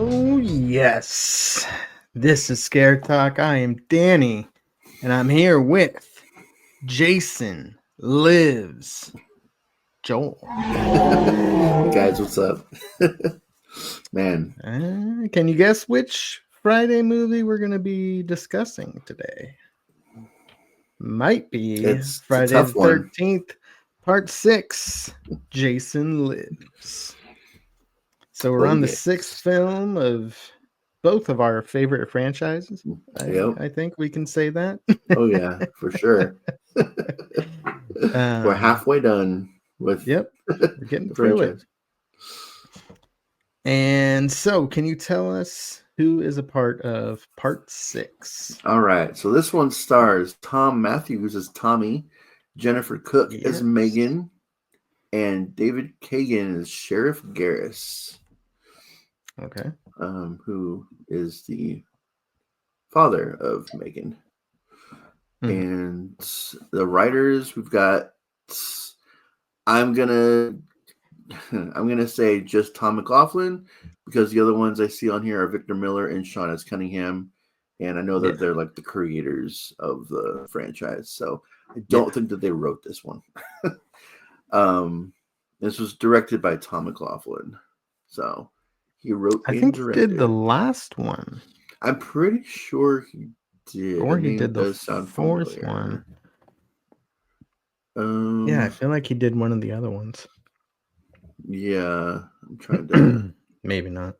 Oh, yes. This is Scare Talk. I am Danny, and I'm here with Jason, Lives, Joel. Guys, what's up? Man, Can you guess which Friday movie we're going to be discussing today? Might be it's a Friday tough the one. 13th, Part 6, Jason Lives. So we're Oh, on the yes. sixth film of both of our favorite franchises. Yep. I think we can say that. Oh, yeah, for sure. We're halfway done with Yep, we're getting the through it. franchise. And so, can you tell us who is a part of Part 6? All right. So this one stars Tom Matthews as Tommy, Jennifer Cook as Yes. Megan, and David Kagan as Sheriff Garris. Okay. Who is the father of Megan. And the writers, we've got, I'm gonna say just Tom McLaughlin, because the other ones I see on here are Victor Miller and Sean S. Cunningham, and I know that they're like the creators of the franchise, so I don't think that they wrote this one. This was directed by Tom McLaughlin, so he wrote. I think he did the last one. I'm pretty sure he did. Or he did the sound fourth familiar. one. Yeah, I feel like he did one of the other ones. Yeah, I'm trying to maybe not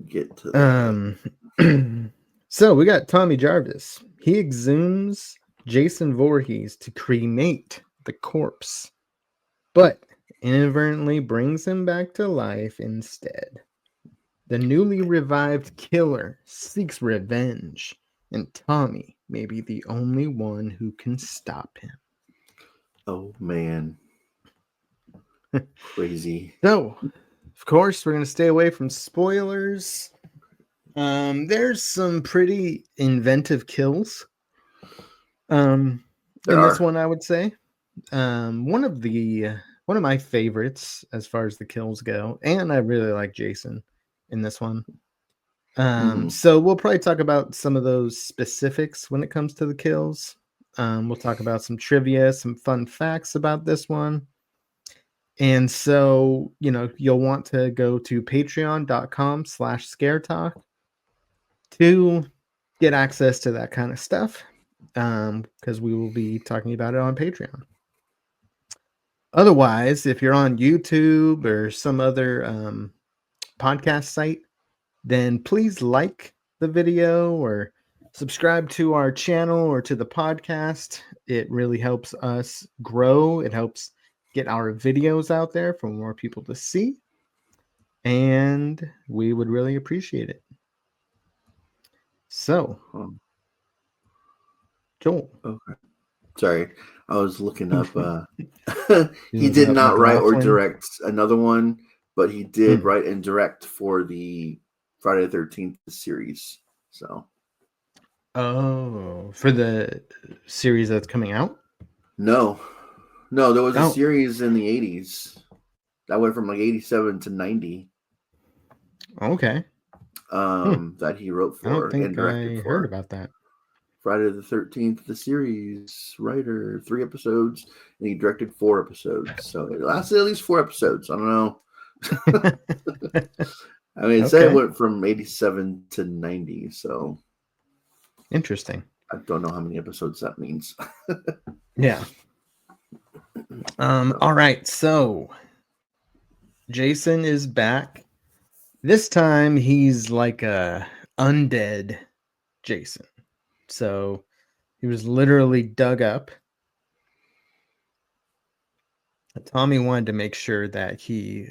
get to that. So we got Tommy Jarvis. He exhumes Jason Voorhees to cremate the corpse, but inadvertently brings him back to life instead. The newly revived killer seeks revenge, and Tommy may be the only one who can stop him. Oh, man. Crazy. So, of course, we're going to stay away from spoilers. There's some pretty inventive kills. In this one, I would say. One of my favorites as far as the kills go, and I really like Jason in this one. So we'll probably talk about some of those specifics when it comes to the kills. We'll talk about some trivia, some fun facts about this one. And so, you'll want to go to patreon.com/scaretalk to get access to that kind of stuff, because we will be talking about it on Patreon. Otherwise, if you're on YouTube or some other podcast site, then please like the video or subscribe to our channel or to the podcast. It really helps us grow. It helps get our videos out there for more people to see. And we would really appreciate it. So, Joel. Okay. Sorry, I was looking up. He did not write or direct another one, but he did write and direct for the Friday the 13th series. So. Oh, for the series that's coming out? No, there was a series in the 80s that went from like 87 to 90. Okay. That he wrote for I don't think and directed I for. heard about that. Friday the 13th, the series writer, 3 episodes, and he directed 4 episodes. So it lasted at least 4 episodes. I don't know. I mean, it said it went from 87 to 90. So interesting. I don't know how many episodes that means. Yeah. All right. So Jason is back. This time he's like a undead Jason. So he was literally dug up. Tommy wanted to make sure that he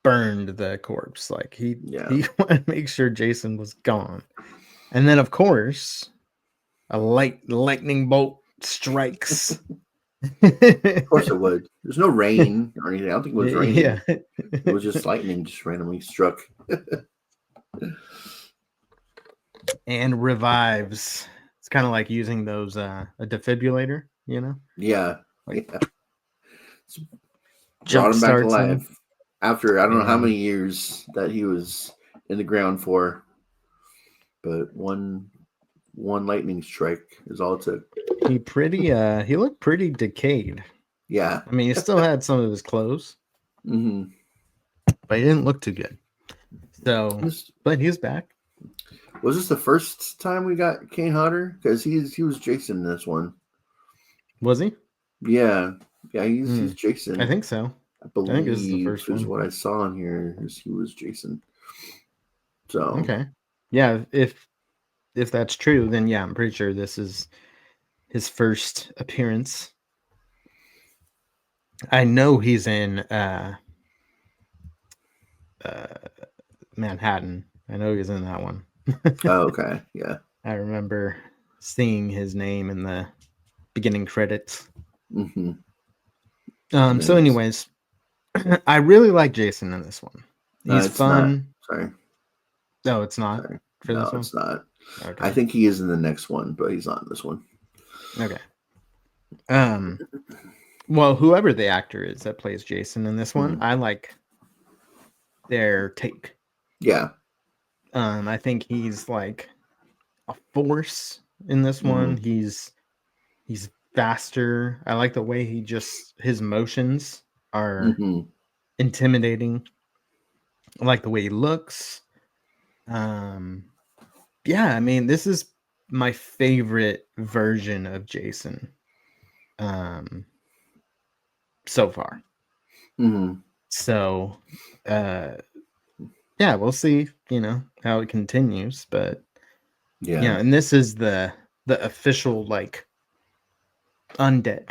burned the corpse. He wanted to make sure Jason was gone. And then, of course, a lightning bolt strikes. Of course it would. There's no rain or anything. I don't think it was raining. Yeah. It was just lightning just randomly struck. And revives. It's kind of like using those a defibrillator, Yeah. Jump brought him back to starts life after I don't know how many years that he was in the ground for, but one lightning strike is all it took. He looked pretty decayed. Yeah. I mean, he still had some of his clothes, Mm-hmm. but he didn't look too good. So, but he's back. Was this the first time we got Kane Hodder? Because he was Jason in this one. Was he? Yeah, he's Jason. I think so. I believe I think this is the first is one. what I saw in here. Is he was Jason. So okay, yeah. If that's true, then yeah, I'm pretty sure this is his first appearance. I know he's in Manhattan. I know he's in that one. oh, okay, yeah. I remember seeing his name in the beginning credits. Mm-hmm. So, anyways, I really like Jason in this one. He's fun. Not. Sorry. No, it's not Sorry. for No, this one. it's not. Okay. I think he is in the next one, but he's not in this one. Okay. Well, whoever the actor is that plays Jason in this one, I like their take. Yeah. I think he's like a force in this one. He's faster. I like the way his motions are intimidating. I like the way he looks. Yeah, I mean, this is my favorite version of Jason so far. So yeah, we'll see, how it continues, but yeah, and this is the official like undead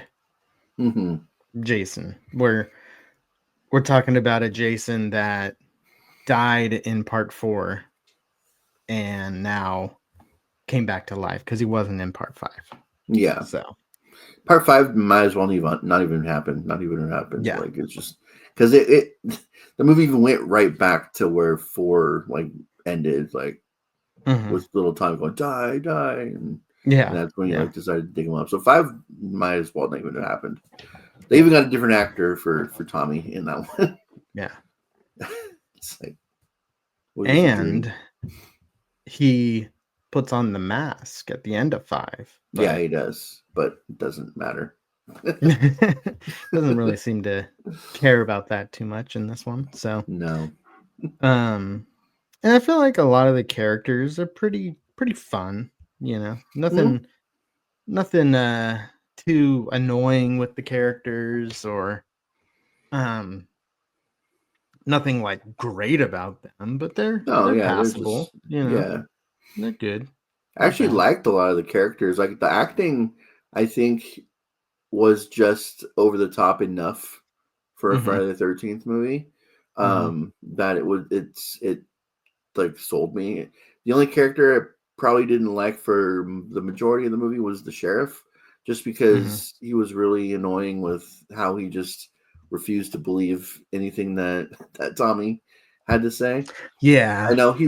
Jason, where we're talking about a Jason that died in part 4 and now came back to life because he wasn't in part 5. Yeah. So part 5 might as well not even happen. Yeah. Like it's just because it the movie even went right back to where 4 like ended, like with little Tommy going die, and that's when he like decided to dig him up. So 5 might as well not even have happened. They even got a different actor for Tommy in that one. Yeah. It's like, and he puts on the mask at the end of 5. Yeah, he does, but it doesn't matter. Doesn't really seem to care about that too much in this one. So no. And I feel like a lot of the characters are pretty fun, Nothing too annoying with the characters or nothing like great about them, but they're passable, Yeah. They're good. I actually liked a lot of the characters. Like the acting, I think, was just over the top enough for a Friday the 13th movie. That it like sold me. The only character I probably didn't like for the majority of the movie was the sheriff, just because he was really annoying with how he just refused to believe anything that Tommy had to say. Yeah, I know he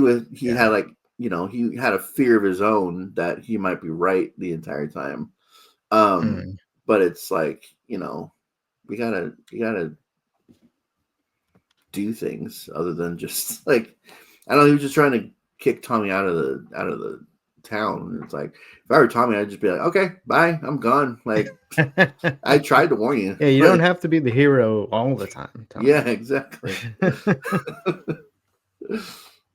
had like, he had a fear of his own that he might be right the entire time. But it's like, we gotta do things other than just like, I don't know, he was just trying to kick Tommy out of the town. And it's like, if I were Tommy, I'd just be like, okay, bye, I'm gone. Like, I tried to warn you. Yeah, you don't have to be the hero all the time, Tommy. Yeah, exactly.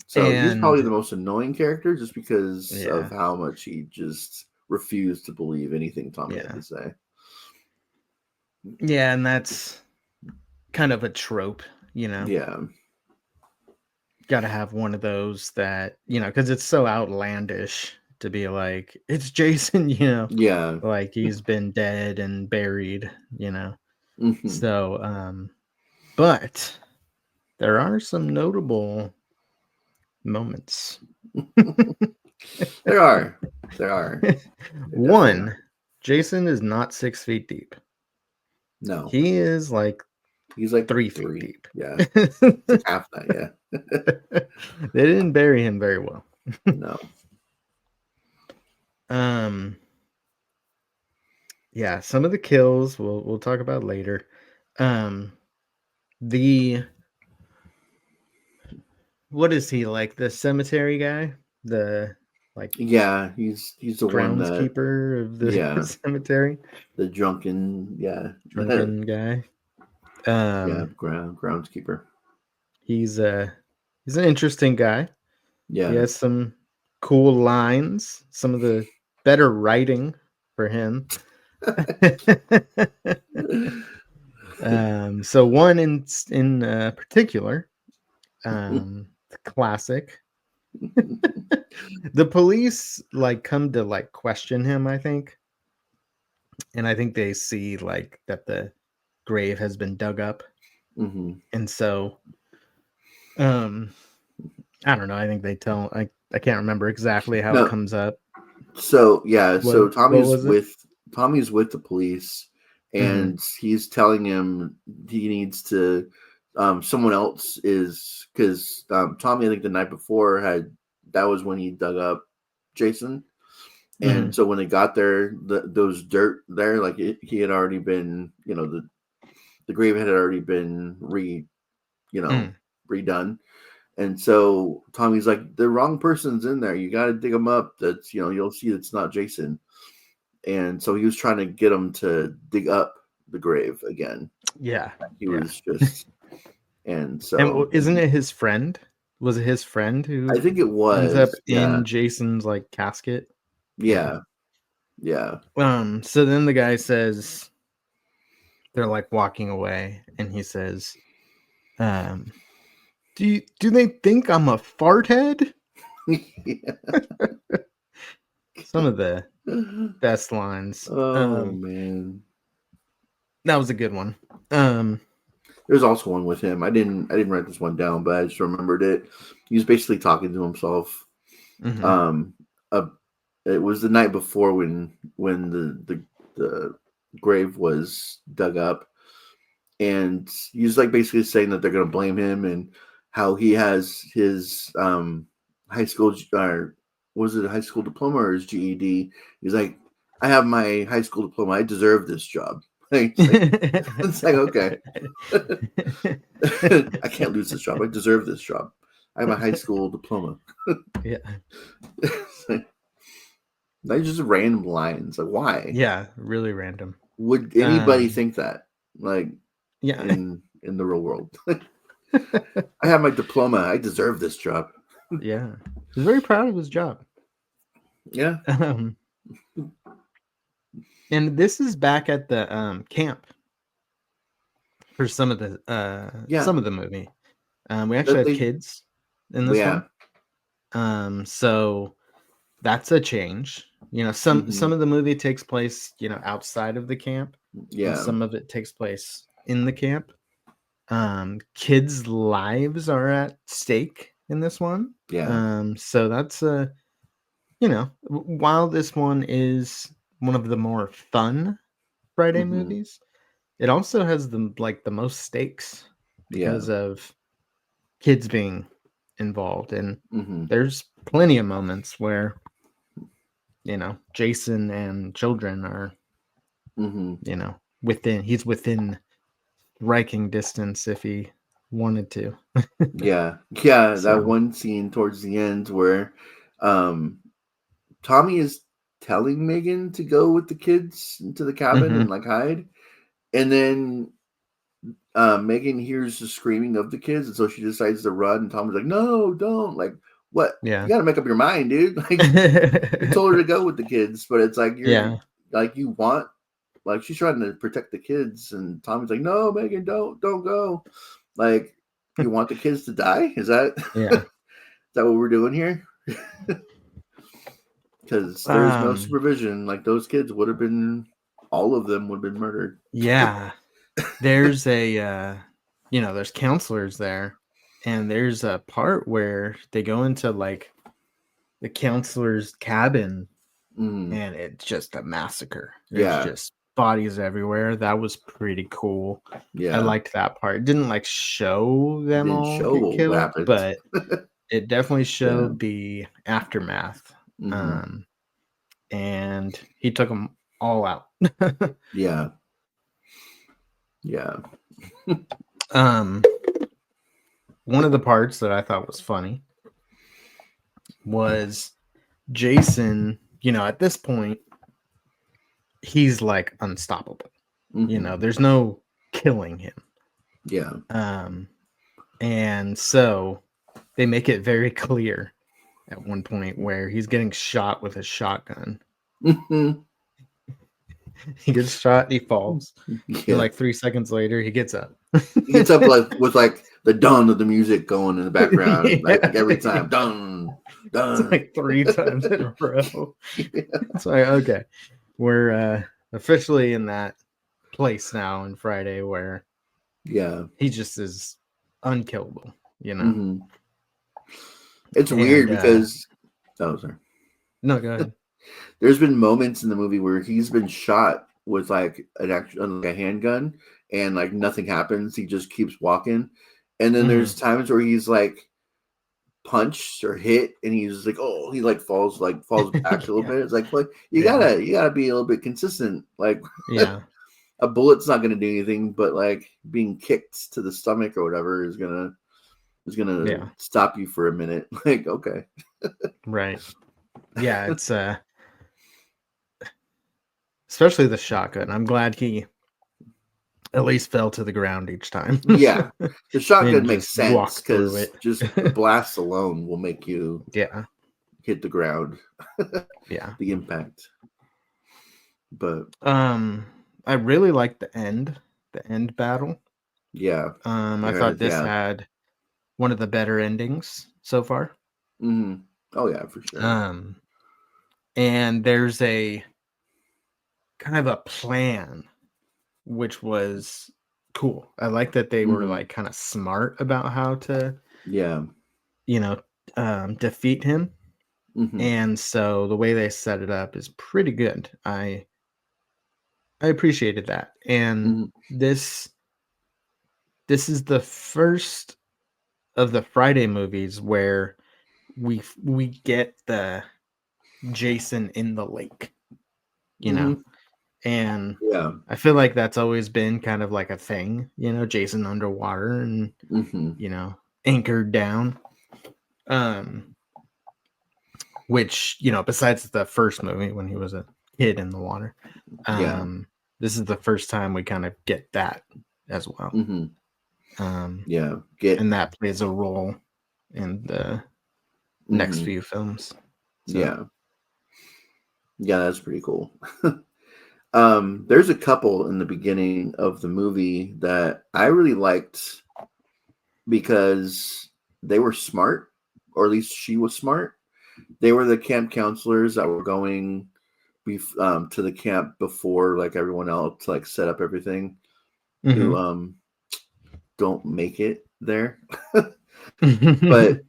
So he's probably the most annoying character just because of how much he just refused to believe anything Tommy had to say. Yeah, and that's kind of a trope, Yeah. Got to have one of those that, because it's so outlandish to be like, it's Jason, Yeah. like he's been dead and buried, So, but there are some notable moments. There are. One, Jason is not 6 feet deep. No. He's like 3 feet deep. Yeah. It's half that, yeah. They didn't bury him very well. No. Yeah, some of the kills we'll talk about later. The what is he, like the cemetery guy? The like Yeah, he's the one that groundskeeper of the cemetery? the drunken Drunken guy. groundskeeper. He's an interesting guy. He Yeah. has some cool lines, some of the better writing for him. So one in particular, classic. The police like come to like question him, I think, and I think they see like that the grave has been dug up, and so I don't know. I think they tell. I can't remember exactly how it No. comes up. So yeah, so What was it? Tommy's with the police, and he's telling him he needs to. Someone else is because Tommy, I think the night before that was when he dug up Jason, and so when they got there, those dirt there, like he had already been, the grave had already been redone. And so Tommy's like, the wrong person's in there. You got to dig them up. That's, you'll see it's not Jason. And so he was trying to get him to dig up the grave again. Yeah. He was just, and so. And isn't it his friend? Was it his friend who I think it was. ends up in Jason's like casket? Yeah. So then the guy says, they're like walking away, and he says, do they think I'm a fart head? Some of the best lines. Oh man, that was a good one. There's also one with him. I didn't write this one down, but I just remembered it. He was basically talking to himself. It was the night before when the grave was dug up, and he's like basically saying that they're going to blame him and how he has his high school or was it a high school diploma or his GED? He's like, I have my high school diploma. I deserve this job. It's like okay, I can't lose this job. I deserve this job. I have a high school diploma. Yeah. Like just random lines. Like why? Yeah, really random. Would anybody think that? Like yeah. in the real world. I have my diploma. I deserve this job. Yeah. He's very proud of his job. Yeah. And this is back at the camp for some of the movie. We actually have kids in this one. So that's a change. Some of the movie takes place, outside of the camp. Yeah. And some of it takes place in the camp. Kids' lives are at stake in this one. Yeah. So that's while this one is one of the more fun Friday movies, it also has the most stakes because of kids being involved, and there's plenty of moments where Jason and children are within striking distance if he wanted to. Yeah. That one scene towards the end where Tommy is telling Megan to go with the kids into the cabin and like hide, and then Megan hears the screaming of the kids, and so she decides to run, and Tommy's like, no, don't. Like, what? Yeah. You gotta make up your mind, dude. Like, you told her to go with the kids, but it's like you want, like, she's trying to protect the kids, and Tommy's like, no, Megan, don't go. Like, you want the kids to die? Is that is that what we're doing here? Because there's no supervision. Like, those kids would have been, all of them would have been murdered. Yeah. There's there's counselors there, and there's a part where they go into like the counselor's cabin, and it's just a massacre. There's just bodies everywhere. That was pretty cool. Yeah, I liked that part. It didn't like show them all get killed, but it definitely showed the aftermath. And he took them all out. Yeah. one of the parts that I thought was funny was Jason, at this point, he's like unstoppable. Mm-hmm. There's no killing him. Yeah. And so they make it very clear at one point where he's getting shot with a shotgun. Mm-hmm. He gets shot, he falls. Yeah. And like 3 seconds later, he gets up. He gets up like with like the dun of the music going in the background, Yeah. like every time, dun, dun. It's like 3 times in a row. Yeah. It's like, okay, we're officially in that place now in Friday where he just is unkillable, Mm-hmm. It's And weird because sorry. No, go ahead. There's been moments in the movie where he's been shot with like a handgun and like nothing happens. He just keeps walking. And then there's times where he's like punched or hit and he's like, oh, he like falls back a little bit. It's like you gotta be a little bit consistent. Like a bullet's not gonna do anything, but like being kicked to the stomach or whatever is gonna stop you for a minute. Like, okay. Right. Yeah, it's especially the shotgun. I'm glad he at least fell to the ground each time. Yeah. The shotgun makes just sense walked through because it. just the blast alone will make you hit the ground. Yeah. The impact. But I really liked the end battle. yeah. I thought this had one of the better endings so far. Mm-hmm. Oh yeah, for sure. And there's a kind of a plan, which was cool. I like that they were like kind of smart about how to, defeat him. And so the way they set it up is pretty good. I appreciated that. And this is the first of the Friday movies where we get the Jason in the lake, and I feel like that's always been kind of like a thing, Jason underwater and anchored down. Which, besides the first movie when he was a kid in the water, this is the first time we kind of get that as well. And that plays a role in the next few films. So. Yeah, that's pretty cool. There's a couple in the beginning of the movie that I really liked because they were smart, or at least she was smart. They were the camp counselors that were going to the camp before like everyone else to like set up everything. Who don't make it there. But the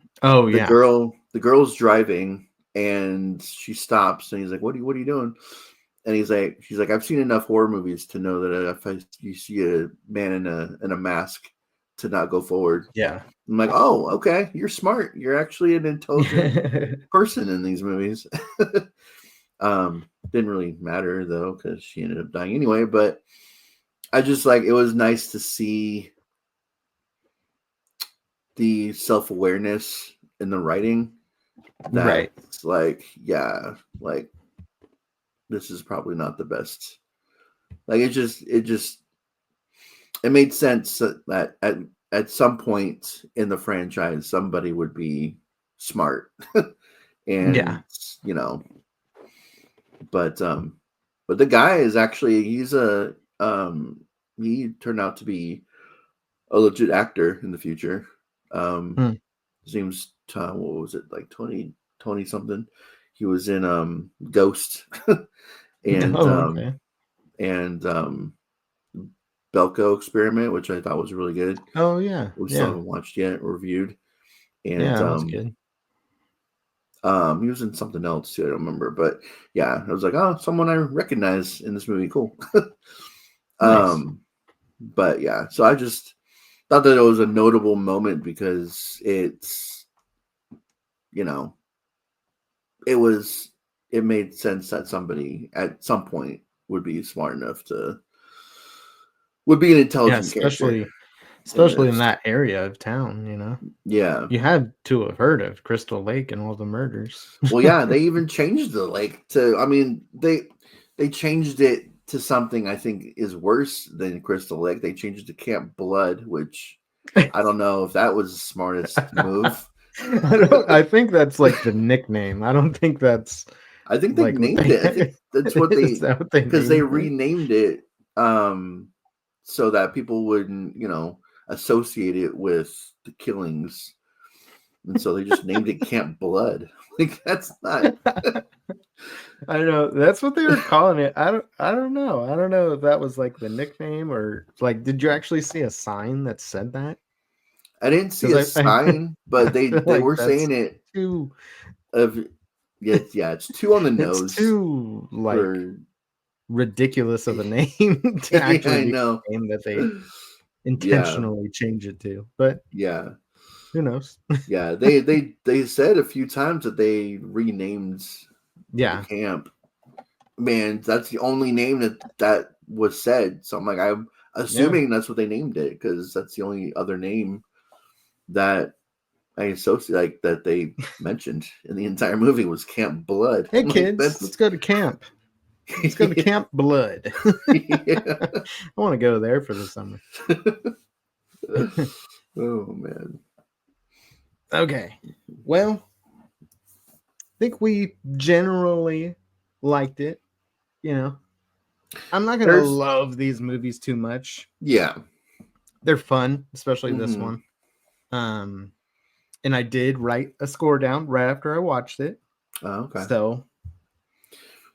girl's driving and she stops and he's like, what are you doing? And she's like, I've seen enough horror movies to know that if you see a man in a mask to not go forward. Yeah. I'm like, oh, okay, you're smart. You're actually an intelligent person in these movies. Didn't really matter though, because she ended up dying anyway. But I just it was nice to see the self-awareness in the writing. That's this is probably not the best. Like it made sense that at some point in the franchise somebody would be smart. And but the guy is actually he turned out to be a legit actor in the future. His name's Tom, what was it, like 20 something? He was in Ghost and Belko Experiment, which I thought was really good. Oh yeah. We still haven't watched yet or reviewed. And that was good. He was in something else too, I don't remember. But yeah, I was like, oh, someone I recognize in this movie. Cool. Nice. But yeah, so I just thought that it was a notable moment because it's, it made sense that somebody at some point would be smart enough would be an intelligent character. especially in that area of town. Yeah. You had to have heard of Crystal Lake and all the murders. Well, yeah, they even changed the lake to. I mean, they changed it to something I think is worse than Crystal Lake. They changed it to Camp Blood, which I don't know if that was the smartest move. I think that's like the nickname. I don't think that's I think they like what named it. I think that's what is that what they because they named it? renamed it so that people wouldn't, associate it with the killings. And so they just named it Camp Blood. Like that's not I know that's what they were calling it. I don't know. I don't know if that was like the nickname or like did you actually see a sign that said that? I didn't see Because a sign, but I feel they like were that's saying it too of yeah, it's too on the it's nose too like for ridiculous of a name to yeah, actually I be know. a name that they Yeah, intentionally change it to. But yeah. who knows? Yeah, they said a few times that they renamed the Yeah. camp. Man, that's the only name that was said. So I'm Yeah. assuming that's what they named it because that's the only other name that I associate like that they mentioned in the entire movie was Camp Blood. Hey I'm like, kids, let's that's go to camp. Let's go to Camp Blood. yeah. I want to go there for the summer. Oh man. Okay. Well, I think we generally liked it. I'm not gonna There's love these movies too much. yeah. They're fun, especially this Mm-hmm. one. Um, and I did write a score down right after I watched it. Oh, okay. So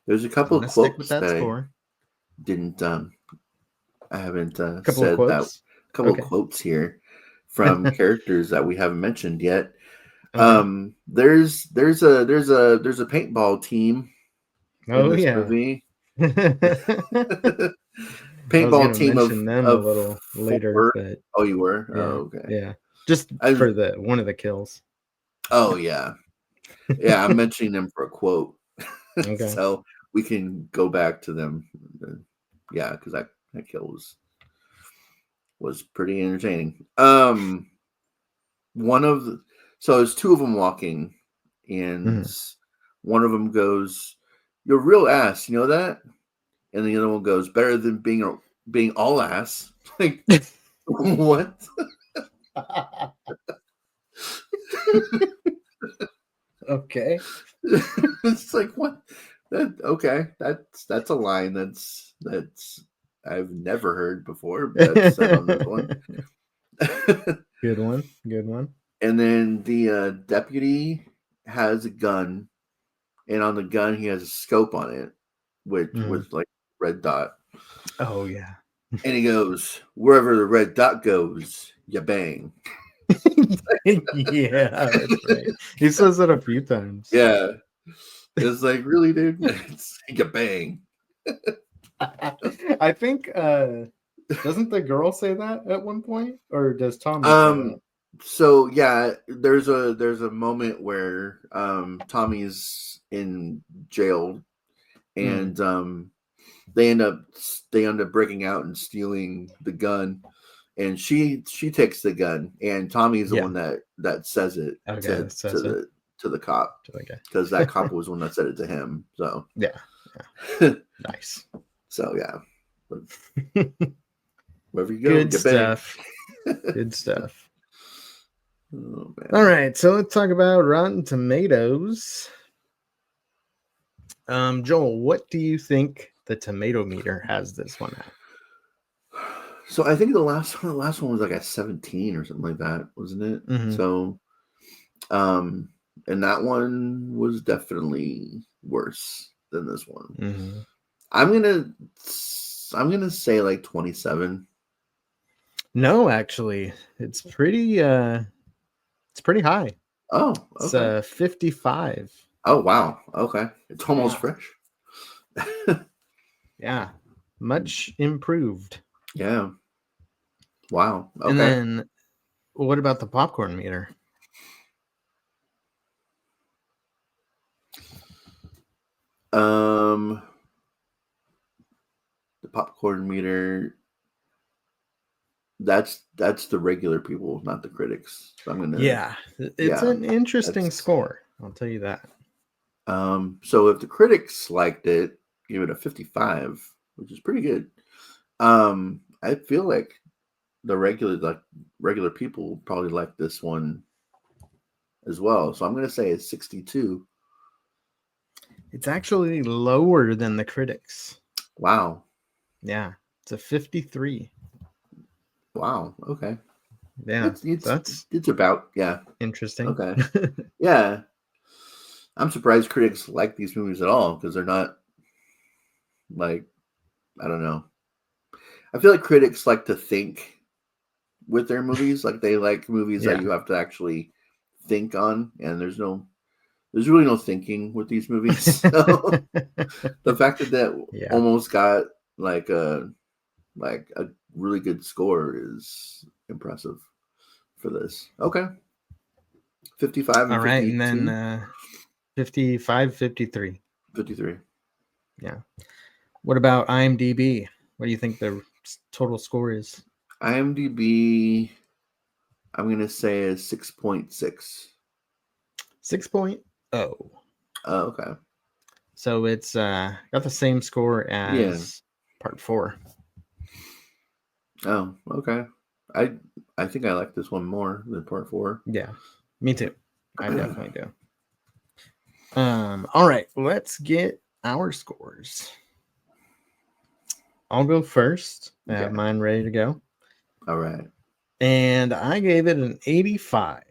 There's a I'm couple of gonna stick with quotes that that I score. didn't I haven't Couple of said that. A quotes. couple of Okay. quotes here from characters that we haven't mentioned yet. Okay. There's a paintball team in Oh this yeah. movie. I was Paintball gonna team mention them a of little later, 4. but Oh, you were? yeah, Oh, okay. yeah. Just I, for the one of the kills. oh yeah. Yeah, I'm mentioning them for a quote. Okay. So we can go back to them. Yeah, because that kill was pretty entertaining. One of the so there's two of them walking, and Mhm. one of them goes, "You're a real ass, you know that?" And the other one goes, "Better than being all ass." Like what? Okay. It's like what? That okay? That's a line that's I've never heard before. That's said on this one. Good one. Good one. And then the deputy has a gun, and on the gun he has a scope on it, which Mhm. with like red dot. Oh yeah. And he goes, "Wherever the red dot goes, you bang." Yeah, that's right. He says it a few times. Yeah, it's like really, dude. It's you bang. I think doesn't the girl say that at one point? Or does Tommy say that? Um. So yeah, there's a moment where Tommy's in jail, Mm. and they end up they end up breaking out and stealing the gun, and she takes the gun, and Tommy's the Yeah. one that says it Okay, that says it to the cop to the because that cop was the one that said it to him. So Yeah. Yeah. Nice. so yeah, but wherever you go, Good get bang. stuff. Good stuff. Oh All man. right, so let's talk about Rotten Tomatoes. Joel, what do you think the tomato meter has this one at? So I think the last one was like a 17 or something like that, wasn't it? Mm-hmm. So and that one was definitely worse than this one. Mm-hmm. I'm gonna say like 27. No, actually, it's pretty high. Oh, It's okay. 55. Oh wow. Okay. It's almost Yeah. fresh. Yeah. Much improved. Yeah. Wow. And Okay. then what about the popcorn meter? The popcorn meter that's the regular people, not the critics. So I'm gonna Yeah, it's yeah, an interesting that's score. I'll tell you that. so if the critics liked it, give it a 55, which is pretty good. I feel like the regular people probably like this one as well. So I'm gonna say it's 62. It's actually lower than the critics. Wow. Yeah, it's a 53. Wow. Okay. Yeah, It's so it's that's it's about yeah. interesting. Okay. Yeah. I'm surprised critics like these movies at all because they're not like I don't know. I feel like critics like to think with their movies. Like they like movies that Yeah. you have to actually think on, and there's really no thinking with these movies. So the fact that Yeah. almost got like a really good score is impressive for this. Okay. 55 All and right, and then 52. 55, 53. 53. Yeah. What about IMDb? What do you think the total score is? IMDb, I'm going to say is 6.6. 6.0. Oh, okay. So it's got the same score Yeah. as part 4. Oh, okay. I I think I like this one more than part 4. Yeah. Me too. I definitely do. All right, let's get our scores. I'll go first. I have Okay. mine ready to go. All right. And I gave it an 85.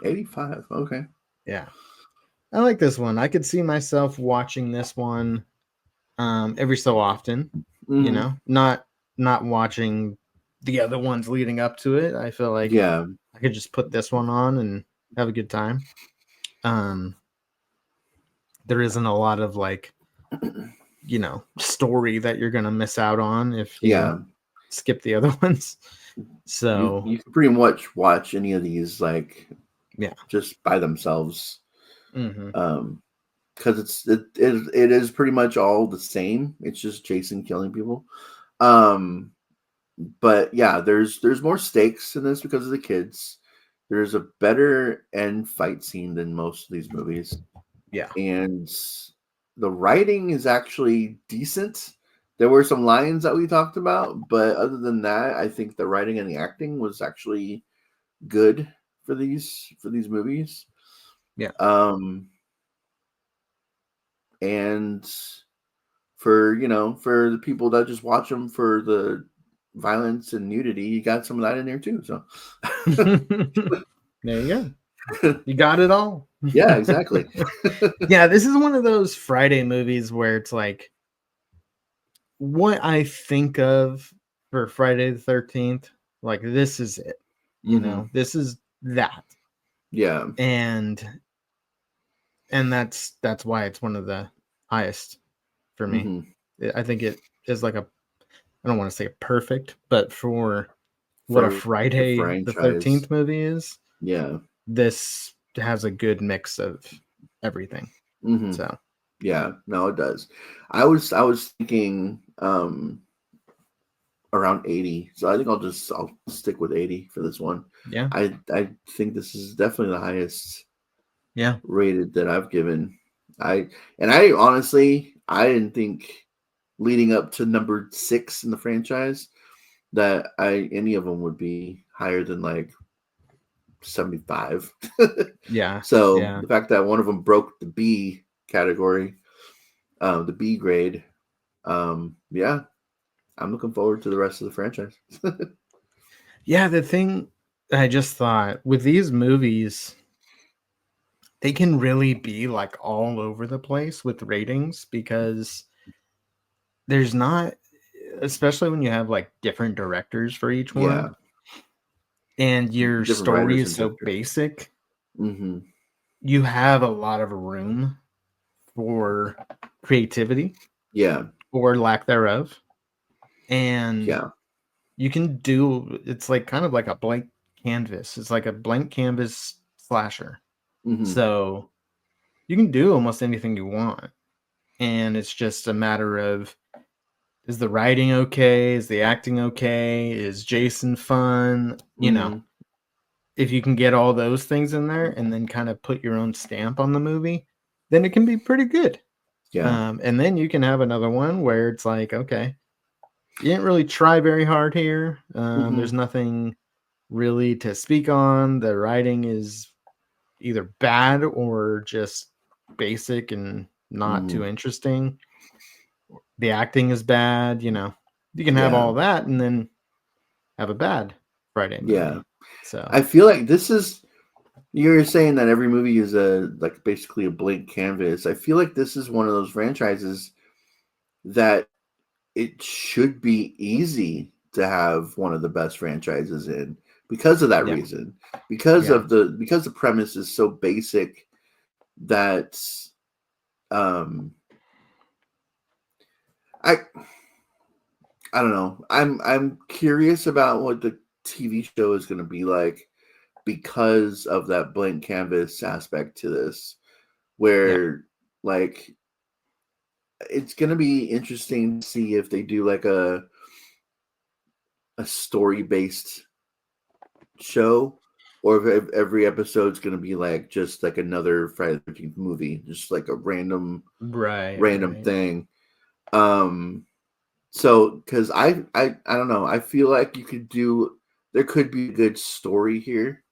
85. Okay. Yeah. I like this one. I could see myself watching this one every so often, Mm-hmm. not watching the other ones leading up to it. I feel like Yeah. I could just put this one on and have a good time. Um, there isn't a lot of like, story that you're gonna miss out on if you Yeah. skip the other ones. You So you can pretty much watch any of these like yeah. just by themselves. Mm-hmm. Because it is pretty much all the same. It's just Jason killing people. Um but yeah, there's more stakes in this because of the kids. There's a better end fight scene than most of these movies. Yeah. And the writing is actually decent. There were some lines that we talked about, but other than that, I think the writing and the acting was actually good for these movies. Yeah. And for the people that just watch them for the violence and nudity, you got some of that in there too. So There you go. You got it all. yeah, exactly. Yeah, this is one of those Friday movies where it's like what I think of for Friday the 13th, like this is it. Mm-hmm. This is that. Yeah. And that's why it's one of the highest for me. Mm-hmm. I think it is like I don't want to say perfect, but for what a For the Friday the franchise. 13th movie is, Yeah. this has a good mix of everything. Mm-hmm. So Yeah, no, it does. I was thinking around 80. So I think I'll stick with 80 for this one. yeah. I think this is definitely the highest Yeah. rated that I've given. I honestly I didn't think leading up to number 6 in the franchise that any of them would be higher than like 75. Yeah. So Yeah. the fact that one of them broke the B category, the B grade, yeah, I'm looking forward to the rest of the franchise. Yeah, the thing I just thought with these movies, they can really be like all over the place with ratings because there's not, especially when you have like different directors for each Yeah, one and your different story writers is and so directors. basic, Mm-hmm. you have a lot of room for creativity Yeah, or lack thereof. And yeah. you can do it's like kind of like a blank canvas. It's like a blank canvas slasher. Mm-hmm. So you can do almost anything you want. And it's just a matter of is the writing okay? Is the acting okay? Is Jason fun? If you can get all those things in there and then kind of put your own stamp on the movie, then it can be pretty good. Yeah. And then you can have another one where it's like, okay, you didn't really try very hard here. Mm-hmm. There's nothing really to speak on. The writing is either bad or just basic and not Mm-hmm. too interesting. The acting is bad. You can have Yeah. all that and then have a bad Friday Yeah. movie. So I feel like this is you're saying that every movie is basically a blank canvas. I feel like this is one of those franchises that it should be easy to have one of the best franchises in because of that yeah, reason. Because yeah, the premise is so basic that um I I don't know. I'm curious about what the TV show is going to be like because of that blank canvas aspect to this, yeah, where like it's going to be interesting to see if they do like a story based show, or if every episode's going to be like just like another Friday the 13th movie, just like a random right. thing. Um, So, because I don't know, I feel like there could be a good story here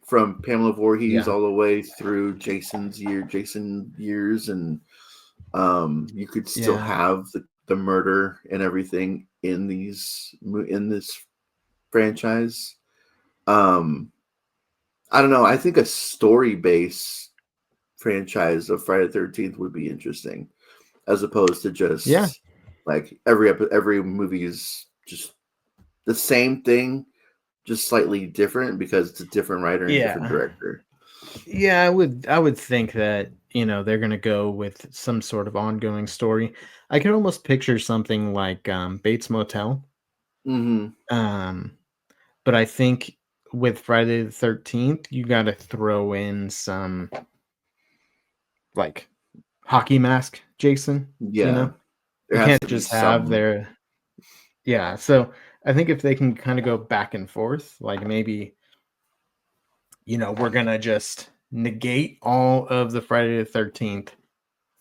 from Pamela Voorhees Yeah, all the way through Jason years, and you could still yeah, have the murder and everything in this franchise. Um, I don't know. I think a story based franchise of Friday the 13th would be interesting, as opposed to yeah, just like every movie is just the same thing, just slightly different because it's a different writer and different yeah. director. Yeah, I would think that, they're gonna go with some sort of ongoing story. I can almost picture something like Bates Motel. Mm-hmm. Um, but I think with Friday the 13th, you gotta throw in some like hockey mask Jason, you Yeah, know? there You has can't to be just have some. their yeah, so I think if they can kind of go back and forth, like maybe, we're gonna just negate all of the Friday the 13th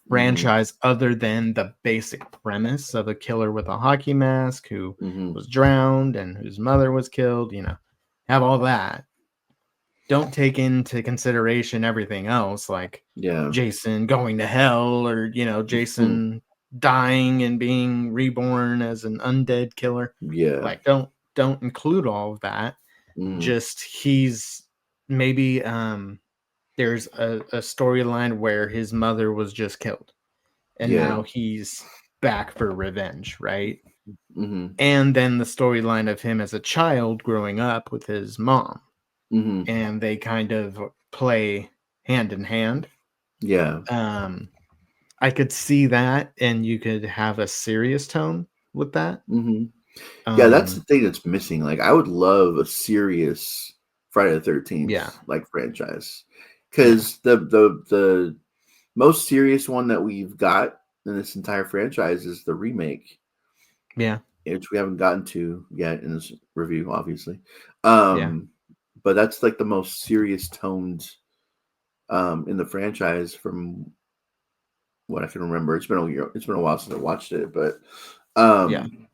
Mm-hmm. franchise other than the basic premise of a killer with a hockey mask who Mm-hmm. was drowned and whose mother was killed, have all that. Don't take into consideration everything else like Yeah. Jason going to hell or, Mm. Jason dying and being reborn as an undead killer. Yeah. Like don't include all of that. Mm. Just he's maybe there's a storyline where his mother was just killed and Yeah. now he's back for revenge, right? Mm-hmm. And then the storyline of him as a child growing up with his mom, Mm-hmm. and they kind of play hand in hand. Yeah. Um, I could see that, and you could have a serious tone with that. Mm-hmm. Yeah, that's the Um, thing that's missing. Like, I would love a serious Friday the 13th yeah, like franchise, yeah, because the most serious one that we've got in this entire franchise is the remake, yeah, which we haven't gotten to yet in this review, obviously. yeah, But that's like the most serious toned in the franchise from what I can remember. It's been a year. It's been a while since I watched it, but yeah, um,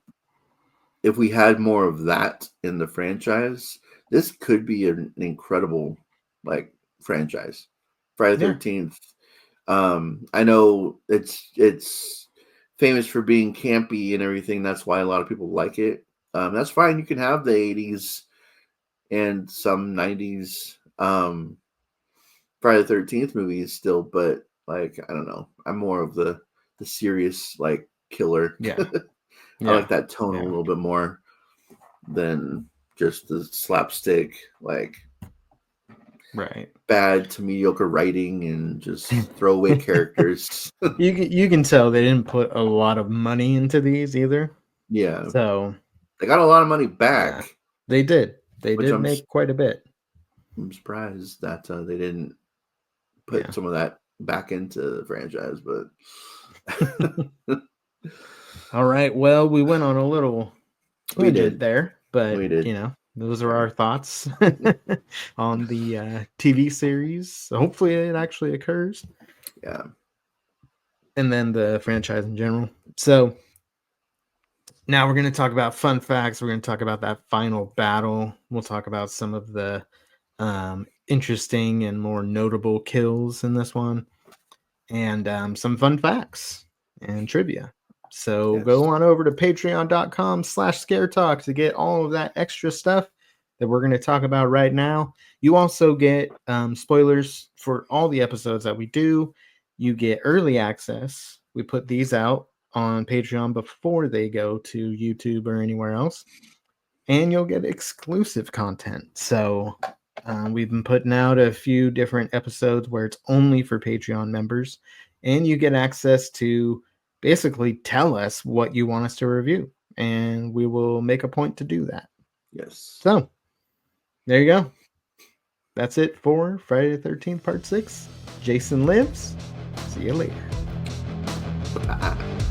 if we had more of that in the franchise, this could be an incredible like franchise. Friday the yeah, 13th. I know it's famous for being campy and everything. That's why a lot of people like it. That's fine. You can have the 80s and some 90s Friday the 13th movies still, but like I don't know. I'm more of the serious like killer. yeah, I like yeah, that tone a yeah. little bit more than just the slapstick, like Right. bad to mediocre writing and just throwaway characters. You can tell they didn't put a lot of money into these either. Yeah, So they got a lot of money yeah, back, they did. They which did make quite a bit. I'm surprised that they didn't put Yeah. some of that back into the franchise. But All right. Well, we went on a little tangent there, but We did. you know, those are our thoughts on the TV series. So hopefully, it actually occurs. Yeah. And then the franchise in general. So now we're going to talk about fun facts. We're going to talk about that final battle. We'll talk about some of the interesting and more notable kills in this one, and some fun facts and trivia. So go on over to patreon.com/scare talk to get all of that extra stuff that we're going to talk about right now. You also get spoilers for all the episodes that we do. You get early access. We put these out on Patreon before they go to YouTube or anywhere else. And you'll get exclusive content. So we've been putting out a few different episodes where it's only for Patreon members, and you get access to basically tell us what you want us to review, and we will make a point to do that. Yes. So there you go. That's it for Friday the 13th, Part 6. Jason lives. See you later. Bye.